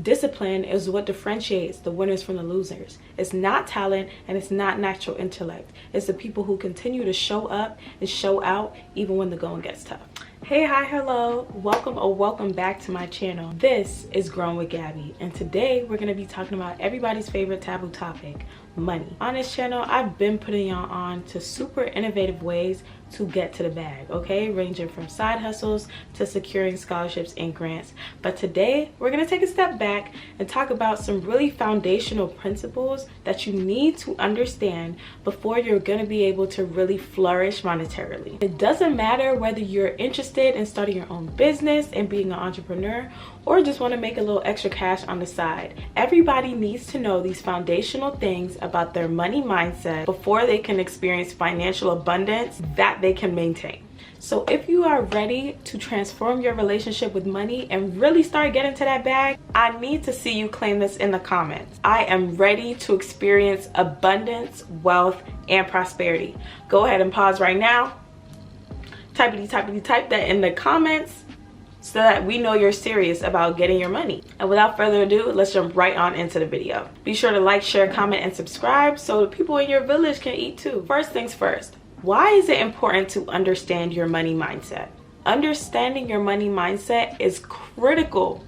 Discipline is what differentiates the winners from the losers. It's not talent and it's not natural intellect. It's the people who continue to show up and show out even when the going gets tough. Hey, hi, hello, welcome or welcome back to my channel. This is Growing with Gabby, and today we're going to be talking about everybody's favorite taboo topic, money. On this channel, I've been putting y'all on to super innovative ways to get to the bag, okay? Ranging from side hustles to securing scholarships and grants. But today, we're gonna take a step back and talk about some really foundational principles that you need to understand before you're gonna be able to really flourish monetarily. It doesn't matter whether you're interested in starting your own business and being an entrepreneur, or just wanna make a little extra cash on the side. Everybody needs to know these foundational things about their money mindset before they can experience financial abundance that they can maintain. So if you are ready to transform your relationship with money and really start getting to that bag, I need to see you claim this in the comments. I am ready to experience abundance, wealth, and prosperity. Go ahead and pause right now. Type that in the comments so that we know you're serious about getting your money. And without further ado, let's jump right on into the video. Be sure to like, share, comment, and subscribe so the people in your village can eat too. First things first. Why is it important to understand your money mindset? Understanding your money mindset is critical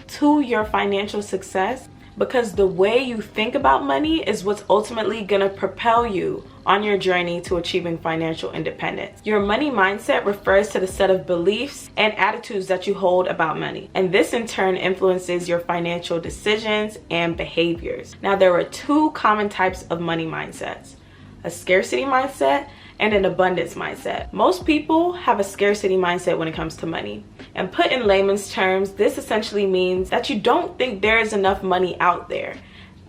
to your financial success because the way you think about money is what's ultimately gonna propel you on your journey to achieving financial independence. Your money mindset refers to the set of beliefs and attitudes that you hold about money. And this in turn influences your financial decisions and behaviors. Now, there are two common types of money mindsets: a scarcity mindset and an abundance mindset. Most people have a scarcity mindset when it comes to money. And put in layman's terms, this essentially means that you don't think there is enough money out there.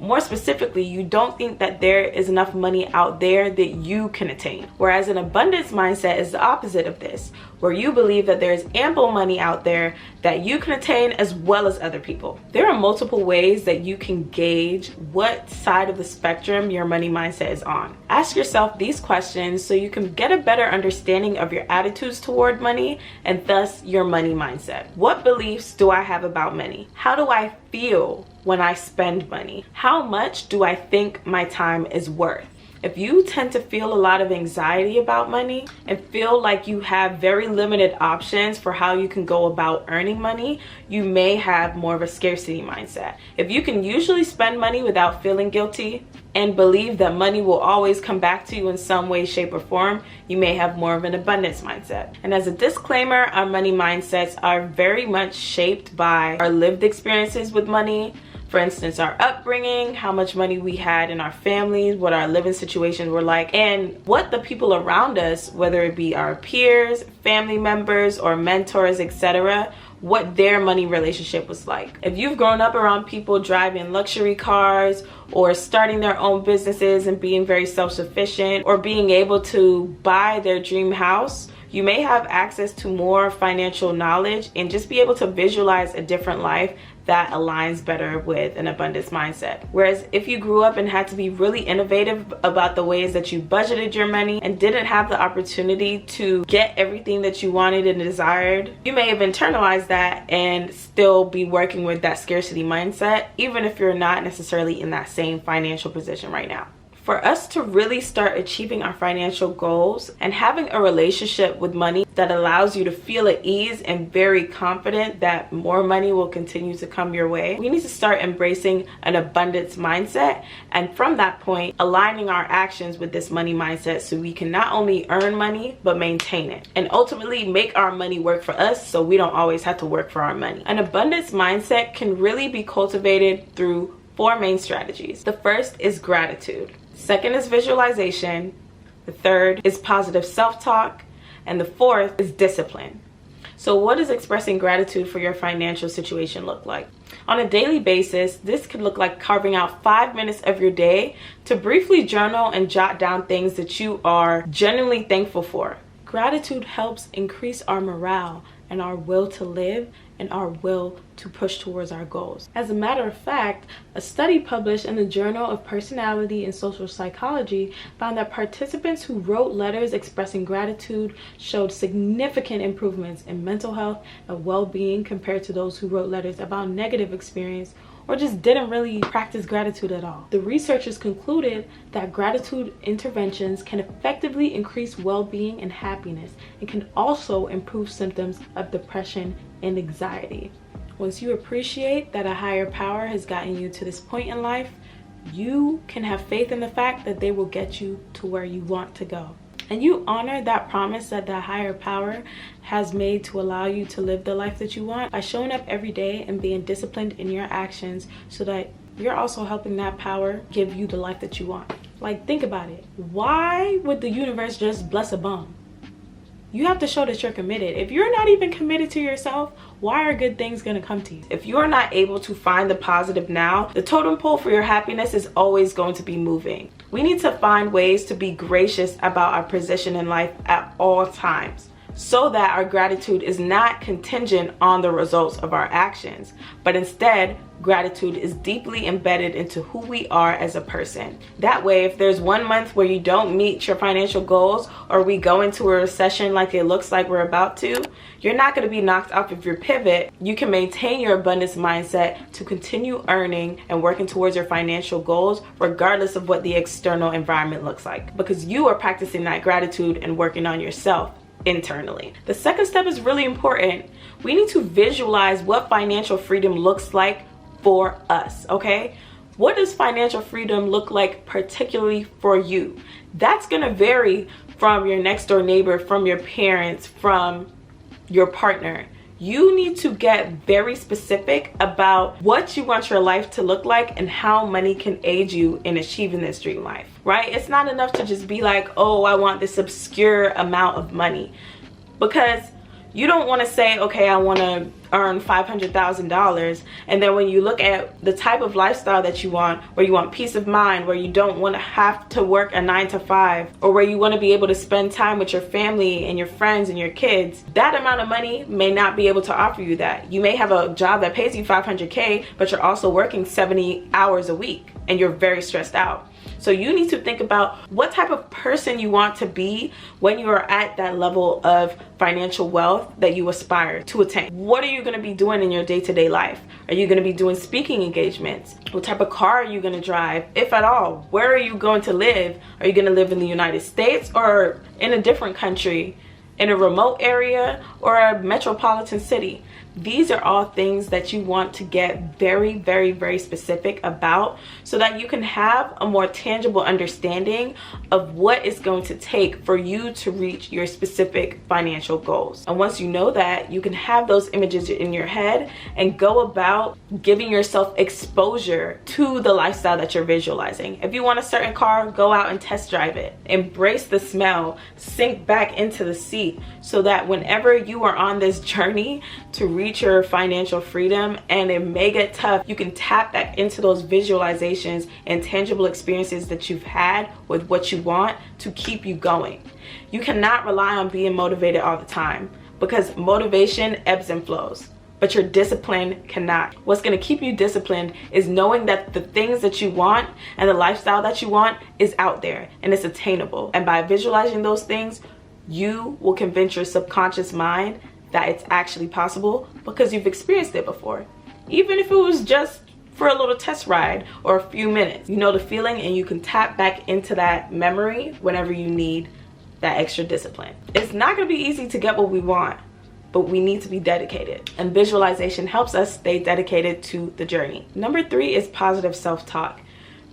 More specifically, you don't think that there is enough money out there that you can attain. Whereas an abundance mindset is the opposite of this, where you believe that there is ample money out there that you can attain as well as other people. There are multiple ways that you can gauge what side of the spectrum your money mindset is on. Ask yourself these questions so you can get a better understanding of your attitudes toward money and thus your money mindset. What beliefs do I have about money? How do I feel when I spend money? How much do I think my time is worth? If you tend to feel a lot of anxiety about money and feel like you have very limited options for how you can go about earning money, you may have more of a scarcity mindset. If you can usually spend money without feeling guilty and believe that money will always come back to you in some way, shape, or form, you may have more of an abundance mindset. And as a disclaimer, our money mindsets are very much shaped by our lived experiences with money. For instance, our upbringing, how much money we had in our families, what our living situations were like, and what the people around us, whether it be our peers, family members, or mentors, etc., what their money relationship was like. If you've grown up around people driving luxury cars or starting their own businesses and being very self-sufficient or being able to buy their dream house, you may have access to more financial knowledge and just be able to visualize a different life that aligns better with an abundance mindset. Whereas if you grew up and had to be really innovative about the ways that you budgeted your money and didn't have the opportunity to get everything that you wanted and desired, you may have internalized that and still be working with that scarcity mindset, even if you're not necessarily in that same financial position right now. For us to really start achieving our financial goals and having a relationship with money that allows you to feel at ease and very confident that more money will continue to come your way, we need to start embracing an abundance mindset, and from that point, aligning our actions with this money mindset so we can not only earn money, but maintain it, and ultimately make our money work for us so we don't always have to work for our money. An abundance mindset can really be cultivated through four main strategies. The first is gratitude. Second is visualization. The third is positive self-talk. And the fourth is discipline. So what does expressing gratitude for your financial situation look like? On a daily basis, this could look like carving out 5 minutes of your day to briefly journal and jot down things that you are genuinely thankful for. Gratitude helps increase our morale and our will to live and our will to push towards our goals. As a matter of fact, a study published in the Journal of Personality and Social Psychology found that participants who wrote letters expressing gratitude showed significant improvements in mental health and well-being compared to those who wrote letters about negative experience or just didn't really practice gratitude at all. The researchers concluded that gratitude interventions can effectively increase well-being and happiness, and can also improve symptoms of depression and anxiety. Once you appreciate that a higher power has gotten you to this point in life, you can have faith in the fact that they will get you to where you want to go. And you honor that promise that the higher power has made to allow you to live the life that you want by showing up every day and being disciplined in your actions, so that you're also helping that power give you the life that you want. Like, think about it. Why would the universe just bless a bum? You have to show that you're committed. If you're not even committed to yourself, why are good things gonna come to you? If you're not able to find the positive now, the totem pole for your happiness is always going to be moving. We need to find ways to be gracious about our position in life at all times, so that our gratitude is not contingent on the results of our actions, but instead, gratitude is deeply embedded into who we are as a person. That way, if there's 1 month where you don't meet your financial goals, or we go into a recession like it looks like we're about to, you're not going to be knocked off of your pivot. You can maintain your abundance mindset to continue earning and working towards your financial goals, regardless of what the external environment looks like, because you are practicing that gratitude and working on yourself internally. The second step is really important. We need to visualize what financial freedom looks like for us, okay? What does financial freedom look like particularly for you? That's gonna vary from your next door neighbor, from your parents, from your partner. You need to get very specific about what you want your life to look like and how money can aid you in achieving this dream life, right? It's not enough to just be like, oh, I want this obscure amount of money, because you don't want to say, okay, I want to earn $500,000, and then when you look at the type of lifestyle that you want, where you want peace of mind, where you don't want to have to work a 9 to 5, or where you want to be able to spend time with your family and your friends and your kids, that amount of money may not be able to offer you that. You may have a job that pays you $500K, but you're also working 70 hours a week and you're very stressed out. So you need to think about what type of person you want to be when you are at that level of financial wealth that you aspire to attain. What are you going to be doing in your day-to-day life? Are you going to be doing speaking engagements? What type of car are you going to drive, if at all? Where are you going to live? Are you going to live in the United States or in a different country, in a remote area or a metropolitan city? These are all things that you want to get very, very, very specific about, so that you can have a more tangible understanding of what it's going to take for you to reach your specific financial goals. And once you know that, you can have those images in your head and go about giving yourself exposure to the lifestyle that you're visualizing. If you want a certain car, go out and test drive it. Embrace the smell, sink back into the seat, so that whenever you are on this journey to reach your financial freedom, and it may get tough, you can tap back into those visualizations and tangible experiences that you've had with what you want to keep you going. You cannot rely on being motivated all the time, because motivation ebbs and flows, but your discipline cannot. What's going to keep you disciplined is knowing that the things that you want and the lifestyle that you want is out there and it's attainable. And by visualizing those things, you will convince your subconscious mind that it's actually possible, because you've experienced it before. Even if it was just for a little test ride or a few minutes, you know the feeling, and you can tap back into that memory whenever you need that extra discipline. It's not gonna be easy to get what we want, but we need to be dedicated. And visualization helps us stay dedicated to the journey. Number 3 is positive self-talk.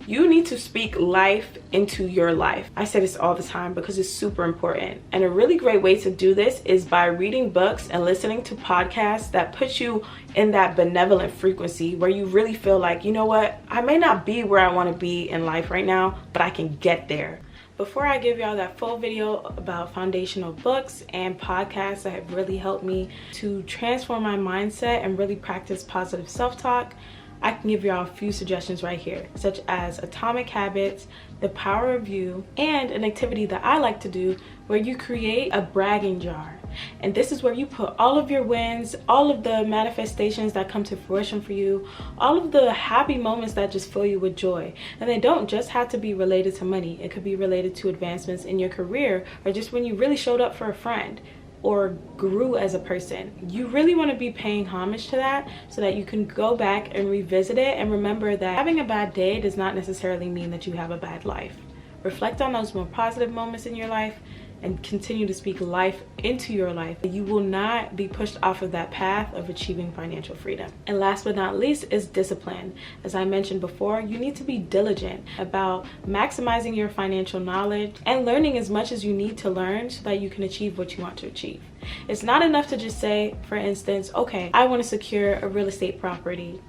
You need to speak life into your life. I say this all the time because it's super important. And a really great way to do this is by reading books and listening to podcasts that put you in that benevolent frequency, where you really feel like, you know what, I may not be where I want to be in life right now, but I can get there. Before I give y'all that full video about foundational books and podcasts that have really helped me to transform my mindset and really practice positive self-talk, I can give y'all a few suggestions right here, such as Atomic Habits, The Power of You, and an activity that I like to do where you create a bragging jar. And this is where you put all of your wins, all of the manifestations that come to fruition for you, all of the happy moments that just fill you with joy. And they don't just have to be related to money. It could be related to advancements in your career, or just when you really showed up for a friend. or grew as a person. You really want to be paying homage to that so that you can go back and revisit it and remember that having a bad day does not necessarily mean that you have a bad life. Reflect on those more positive moments in your life and continue to speak life into your life. You will not be pushed off of that path of achieving financial freedom. And last but not least is discipline. As I mentioned before, you need to be diligent about maximizing your financial knowledge and learning as much as you need to learn so that you can achieve what you want to achieve. It's not enough to just say, for instance, okay, I want to secure a real estate property.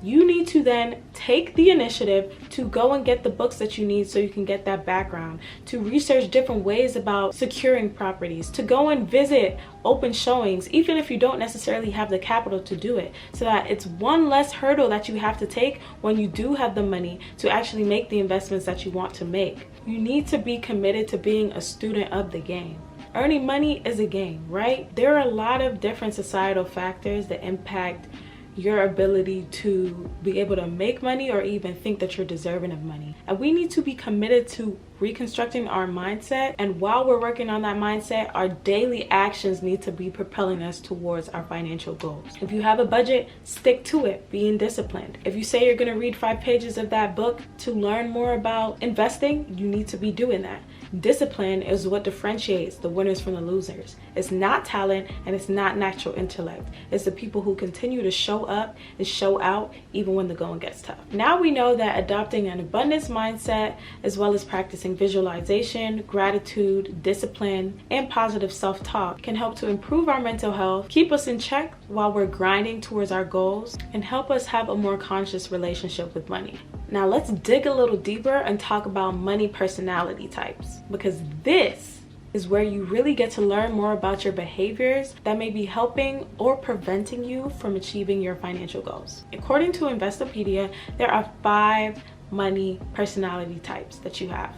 You need to then take the initiative to go and get the books that you need so you can get that background, to research different ways about securing properties, to go and visit open showings, even if you don't necessarily have the capital to do it, so that it's one less hurdle that you have to take when you do have the money to actually make the investments that you want to make. You need to be committed to being a student of the game. Earning money is a game, right? There are a lot of different societal factors that impact your ability to be able to make money or even think that you're deserving of money. And we need to be committed to reconstructing our mindset. And while we're working on that mindset, our daily actions need to be propelling us towards our financial goals. If you have a budget, stick to it, being disciplined. If you say you're going to read 5 pages of that book to learn more about investing, you need to be doing that. Discipline is what differentiates the winners from the losers. It's not talent and it's not natural intellect. It's the people who continue to show up and show out even when the going gets tough. Now we know that adopting an abundance mindset as well as practicing visualization, gratitude, discipline, and positive self-talk can help to improve our mental health, keep us in check while we're grinding towards our goals, and help us have a more conscious relationship with money. Now let's dig a little deeper and talk about money personality types, because this is where you really get to learn more about your behaviors that may be helping or preventing you from achieving your financial goals. According to Investopedia, there are 5 money personality types that you have.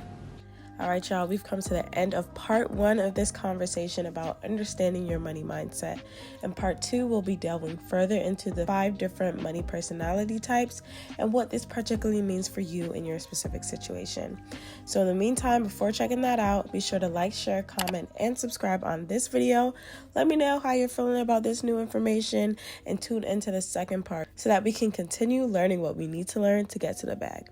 All right, y'all, we've come to the end of part 1 of this conversation about understanding your money mindset. And part 2 will be delving further into the 5 different money personality types and what this particularly means for you in your specific situation. So in the meantime, before checking that out, be sure to like, share, comment, and subscribe on this video. Let me know how you're feeling about this new information and tune into the second part so that we can continue learning what we need to learn to get to the bag.